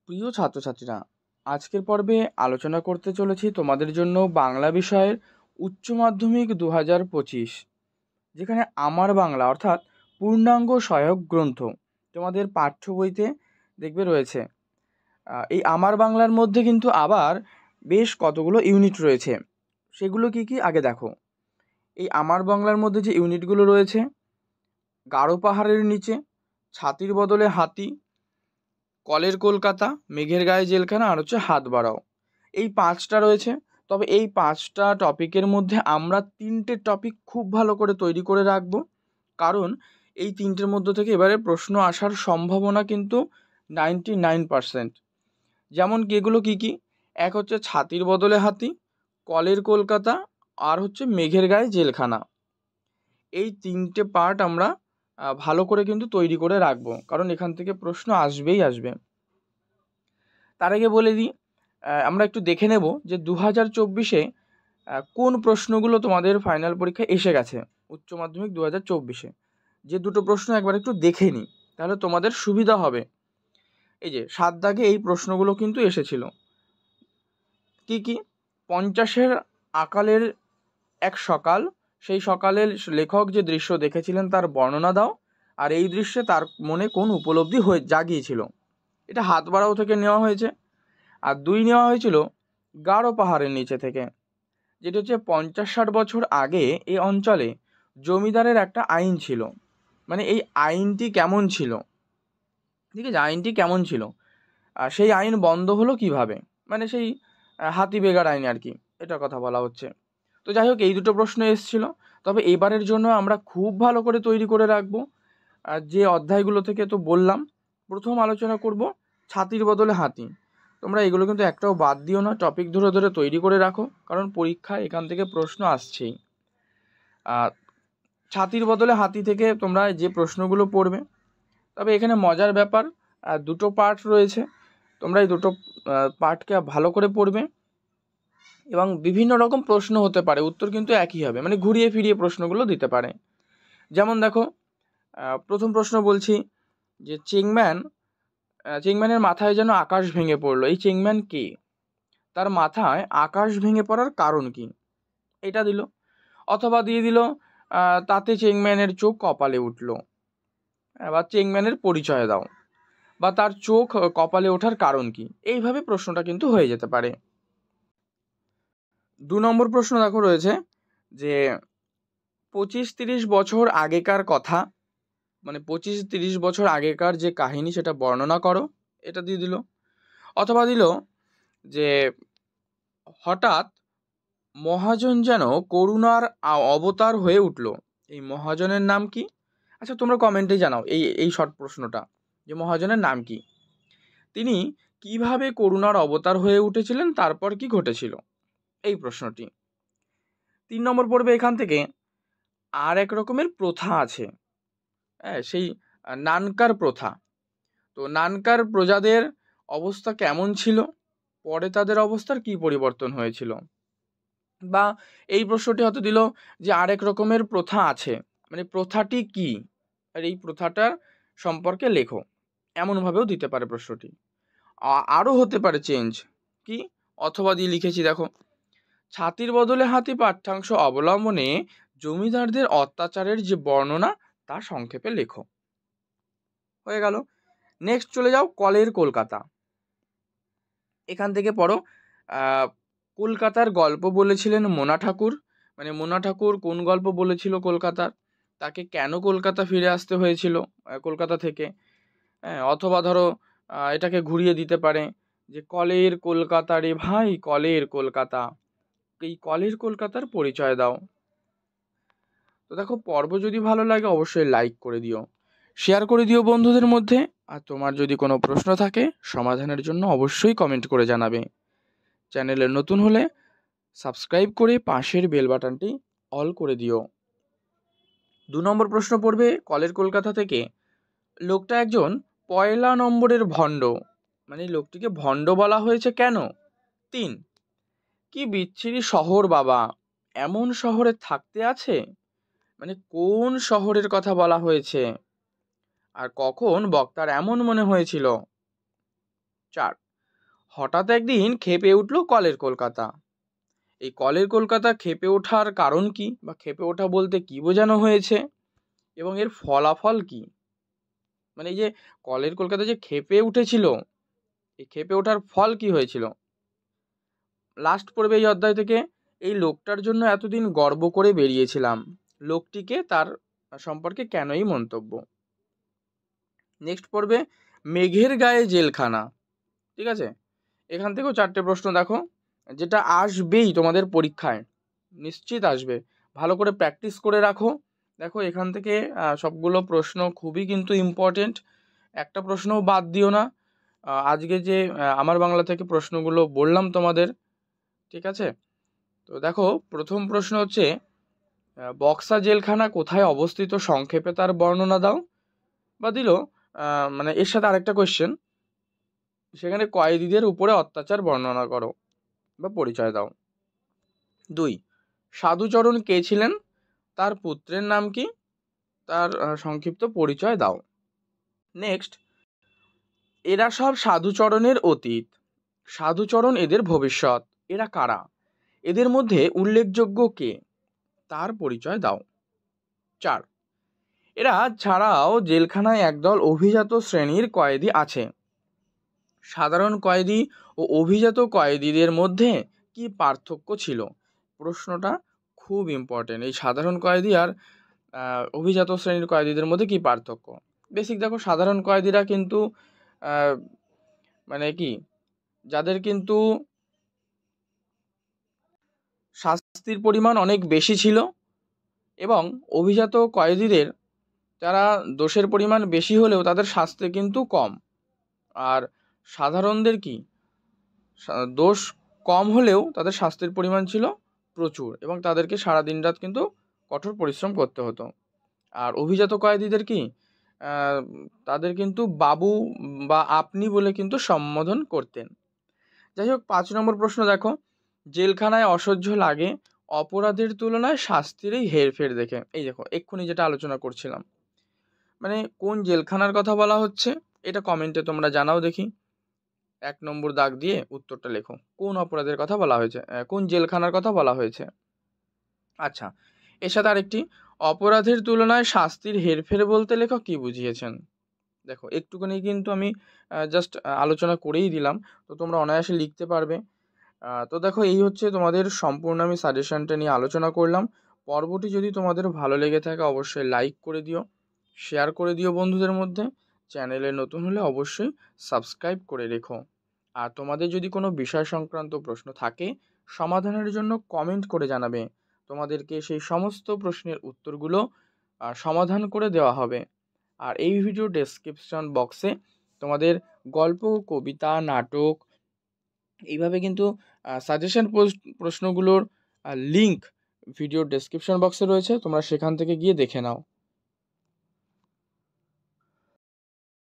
প্রিয় ছাত্রছাত্রীরা, আজকের পর্বে আলোচনা করতে চলেছি তোমাদের জন্য বাংলা বিষয়ের উচ্চ মাধ্যমিক 2025, যেখানে আমার বাংলা অর্থাৎ পূর্ণাঙ্গ সহায়ক গ্রন্থ তোমাদের পাঠ্য বইতে দেখবে রয়েছে। এই আমার বাংলার মধ্যে কিন্তু আবার বেশ কতগুলো ইউনিট রয়েছে। সেগুলো কি কি আগে দেখো। এই আমার বাংলার মধ্যে যে ইউনিটগুলো রয়েছে: গাঢ় পাহাড়ের নিচে, ছাতির বদলে হাতি, কলের কলকাতা, মেঘের গায়ে জেলখানা, আর হচ্ছে হাত বাড়াও। এই 5টা রয়েছে। তবে এই 5টা টপিকের মধ্যে আমরা 3টে টপিক খুব ভালো করে তৈরি করে রাখব, কারণ এই 3টের মধ্যে থেকে এবারে প্রশ্ন আসার সম্ভাবনা কিন্তু 99%। যেমন কি এগুলো কি কি? এক হচ্ছে ছাতির বদলে হাতি, কলের কলকাতা, আর হচ্ছে মেঘের গায়ে জেলখানা। এই 3টে পার্ট আমরা ভালো করে কিন্তু তৈরি করে রাখবো, কারণ এখান থেকে প্রশ্ন আসবেই আসবে। তার আগে বলে দিই, আমরা একটু দেখে নেব যে 2024-এ কোন প্রশ্নগুলো তোমাদের ফাইনাল পরীক্ষায় এসে গেছে। উচ্চ মাধ্যমিক 2024-এ যে দুটো প্রশ্ন একবার একটু দেখে নিই, তাহলে তোমাদের সুবিধা হবে। এই যে 7 দাগে এই প্রশ্নগুলো কিন্তু এসেছিল। কি কি? 50-এর আকালের এক সকাল, সেই সকালের লেখক যে দৃশ্য দেখেছিলেন তার বর্ণনা দাও, আর এই দৃশ্যে তার মনে কোন উপলব্ধি জাগিয়েছিল। এটা হাত বাড়াও থেকে নেওয়া হয়েছে। আর 2 নেওয়া হয়েছিল গাঢ় পাহাড়ের নিচে থেকে, যেটা হচ্ছে 50-60 বছর আগে এই অঞ্চলে জমিদারের একটা আইন ছিল। মানে এই আইনটি কেমন ছিল, ঠিক আছে, আইনটি কেমন ছিল, আর সেই আইন বন্ধ হলো কিভাবে, মানে সেই হাতি বেগার আইন আর কি, এটার কথা বলা হচ্ছে। তো যাই হোক, এই দুটো প্রশ্ন এসেছিল। তবে এবারের জন্য আমরা খুব ভালো করে তৈরি করে রাখবো। আর যে অধ্যায়গুলো থেকে তো বললাম, প্রথম আলোচনা করব ছাতির বদলে হাতি। তোমরা এগুলো কিন্তু একটাও বাদ দিও না, টপিক ধরে ধরে তৈরি করে রাখো, কারণ পরীক্ষায় এখান থেকে প্রশ্ন আসছেই। ছাতির বদলে হাতি থেকে তোমরা যে প্রশ্নগুলো পড়বে, তবে এখানে মজার ব্যাপার, দুটো পার্ট রয়েছে। তোমরা এই দুটো পার্টকে ভালো করে পড়বে, এবং বিভিন্ন রকম প্রশ্ন হতে পারে, উত্তর কিন্তু একই হবে, মানে ঘুরিয়ে ফিরিয়ে প্রশ্নগুলো দিতে পারে। যেমন দেখো, প্রথম প্রশ্ন বলছি যে চেংম্যানের মাথায় যেন আকাশ ভেঙে পড়লো। এই চেংম্যান কে? তার মাথায় আকাশ ভেঙে পড়ার কারণ কি? এটা দিল। অথবা দিয়ে দিল তাতে চেংম্যানের চোখ কপালে উঠল, বা চেংম্যানের পরিচয় দাও, বা তার চোখ কপালে ওঠার কারণ কি। এইভাবে প্রশ্নটা কিন্তু হয়ে যেতে পারে। 2 নম্বর প্রশ্ন দেখো রয়েছে যে 25-30 বছর আগেকার কথা, মানে 25-30 বছর আগেকার যে কাহিনী সেটা বর্ণনা করো। এটা দিয়ে দিল। অথবা দিল যে হঠাৎ মহাজন যেন করুণার অবতার হয়ে উঠল। এই মহাজনের নাম কি? আচ্ছা, তোমরা কমেন্টে জানাও এই শর্ট প্রশ্নটা, যে মহাজনের নাম কি, তিনি কিভাবে করুণার অবতার হয়ে উঠেছিলেন, তারপর কি ঘটেছিল, এই প্রশ্নটি। 3 নম্বর পড়বে এখান থেকে আর এক রকমের প্রথা আছে, হ্যাঁ, সেই নানকার প্রথা। তো নানকার প্রজাদের অবস্থা কেমন ছিল, পরে তাদের অবস্থার কি পরিবর্তন হয়েছিল। বা এই প্রশ্নটি হয়তো দিল যে আরেক রকমের প্রথা আছে, মানে প্রথাটি কি, আর এই প্রথাটার সম্পর্কে লেখো, এমনভাবেও দিতে পারে প্রশ্নটি। আরও হতে পারে চেঞ্জ কি, অথবা দিয়ে লিখেছি দেখো, ছাতির বদলে হাতি পাঠ্যাংশ অবলম্বনে জমিদারদের অত্যাচারের যে বর্ণনা তা সংক্ষেপে লেখো। হয়ে গেল। নেক্সট চলে যাও কলের কলকাতা। এখান থেকে পড়ো, কলকাতার গল্প বলেছিলেন মোনা ঠাকুর। মানে মোনা ঠাকুর কোন গল্প বলেছিল কলকাতার, তাকে কেন কলকাতা ফিরে আসতে হয়েছিল কলকাতা থেকে। হ্যাঁ, অথবা ধরো এটাকে ঘুরিয়ে দিতে পারে যে কলের কলকাতা রে ভাই, কলের কলকাতা, এই কলের কলকাতার পরিচয় দাও। তো দেখো, পর্ব যদি ভালো লাগে অবশ্যই লাইক করে দিও, শেয়ার করে দিও বন্ধুদের মধ্যে। আর তোমার যদি কোনো প্রশ্ন থাকে সমাধানের জন্য অবশ্যই কমেন্ট করে জানাবে। চ্যানেলে নতুন হলে সাবস্ক্রাইব করে পাশের বেল বাটনটি অল করে দিও। 2 নম্বর প্রশ্ন পড়বে কলের কলকাতা থেকে, লোকটা একজন 1 নম্বরের ভণ্ড। মানে লোকটিকে ভণ্ড বলা হয়েছে কেন? 3, কি বিচ্ছিরি শহর বাবা, এমন শহরে থাকতে আছে। মানে কোন শহরের কথা বলা হয়েছে, আর কখন বক্তার এমন মনে হয়েছিল। 4, হঠাৎ একদিন ক্ষেপে উঠল কলের কলকাতা। এই কলের কলকাতা ক্ষেপে ওঠার কারণ কি, বা ক্ষেপে ওঠা বলতে কি বোঝানো হয়েছে এবং এর ফলাফল কি? মানে এই যে কলের কলকাতা যে ক্ষেপে উঠেছিল, এই ক্ষেপে ওঠার ফল কি হয়েছিল? লাস্ট পড়বে এই অধ্যায় থেকে, এই লোকটার জন্য এতদিন গর্ব করে বেরিয়েছিলাম, লোকটিকে তার সম্পর্কে কেনই মন্তব্য। নেক্সট পড়বে মেঘের গায়ে জেলখানা। ঠিক আছে, এখান থেকেও 4টে প্রশ্ন দেখো, যেটা আসবেই তোমাদের পরীক্ষায়, নিশ্চিত আসবে। ভালো করে প্র্যাকটিস করে রাখো। দেখো এখান থেকে সবগুলো প্রশ্ন খুবই কিন্তু ইম্পর্টেন্ট, একটা প্রশ্নও বাদ দিও না। আজকে যে আমার বাংলা থেকে প্রশ্নগুলো বললাম তোমাদের, ঠিক আছে? তো দেখো প্রথম প্রশ্ন হচ্ছে, বক্সা জেলখানা কোথায় অবস্থিত, সংক্ষেপে তার বর্ণনা দাও। বা দিল মানে এর সাথে আরেকটা কোয়েশ্চেন, সেখানে কয়েদিদের উপরে অত্যাচার বর্ণনা করো বা পরিচয় দাও। 2, সাধুচরণ কে ছিলেন, তার পুত্রের নাম কি, তার সংক্ষিপ্ত পরিচয় দাও। নেক্সট, এরা সব সাধুচরণের অতীত, সাধুচরণ এদের ভবিষ্যৎ, এরা কারা, এদের মধ্যে উল্লেখযোগ্য কে, তার পরিচয় দাও। 4, এরা ছাড়াও জেলখানায় একদল অভিজাত শ্রেণীর কয়েদি আছে, সাধারণ কয়েদি ও অভিজাত কয়েদিদের মধ্যে কি পার্থক্য ছিল? প্রশ্নটা খুব ইম্পর্টেন্ট, এই সাধারণ কয়েদি আর অভিজাত শ্রেণীর কয়েদিদের মধ্যে কি পার্থক্য। বেসিক দেখো, সাধারণ কয়েদিরা কিন্তু মানে কি, যাদের কিন্তু শাস্তির পরিমাণ অনেক বেশি ছিল, এবং অভিজাত কয়েদিদের যারা দোষের পরিমাণ বেশি হলেও তাদের শাস্তি কিন্তু কম। আর সাধারণদের কি, দোষ কম হলেও তাদের শাস্তির পরিমাণ ছিল প্রচুর, এবং তাদেরকে সারা দিন রাত কিন্তু কঠোর পরিশ্রম করতে হতো। আর অভিজাত কয়েদিদের কি, তাদের কিন্তু বাবু বা আপনি বলে কিন্তু সম্বোধন করতেন। যাই হোক, 5 নম্বর প্রশ্ন দেখো, জেলখানায় অসহ্য লাগে অপরাধের তুলনায় শাস্তির এই হেরফের দেখে। এই দেখো এক্ষুনি যেটা আলোচনা করছিলাম, মানে কোন জেলখানার কথা বলা হচ্ছে, এটা কমেন্টে তোমরা জানাও দেখি। 1 নম্বর দাগ দিয়ে উত্তরটা লেখো, কোন অপরাধের কথা বলা হয়েছে, কোন জেলখানার কথা বলা হয়েছে। আচ্ছা, এর সাথে আরেকটি, অপরাধের তুলনায় শাস্তির হেরফের বলতে লেখক কি বুঝিয়েছেন। দেখো একটুখানি কিন্তু আমি জাস্ট আলোচনা করেই দিলাম, তো তোমরা অনায়াসে লিখতে পারবে। তো দেখো এই হচ্ছে তোমাদের সম্পূর্ণ আমি সাজেশনটা নিয়ে আলোচনা করলাম। পর্বটি যদি তোমাদের ভালো লেগে থাকে অবশ্যই লাইক করে দিও, শেয়ার করে দিও বন্ধুদের মধ্যে, চ্যানেলে নতুন হলে অবশ্যই সাবস্ক্রাইব করে রেখো। আর তোমাদের যদি কোনো বিষয় সংক্রান্ত প্রশ্ন থাকে সমাধানের জন্য কমেন্ট করে জানাবে, তোমাদেরকে সেই সমস্ত প্রশ্নের উত্তরগুলো সমাধান করে দেওয়া হবে। আর এই ভিডিও ডেসক্রিপশন বক্সে তোমাদের গল্প, কবিতা, নাটক, এইভাবে কিন্তু সাজেশন প্রশ্নগুলোর লিঙ্ক ভিডিও ডেসক্রিপশন বক্সে রয়েছে, তোমরা সেখান থেকে গিয়ে দেখে নাও।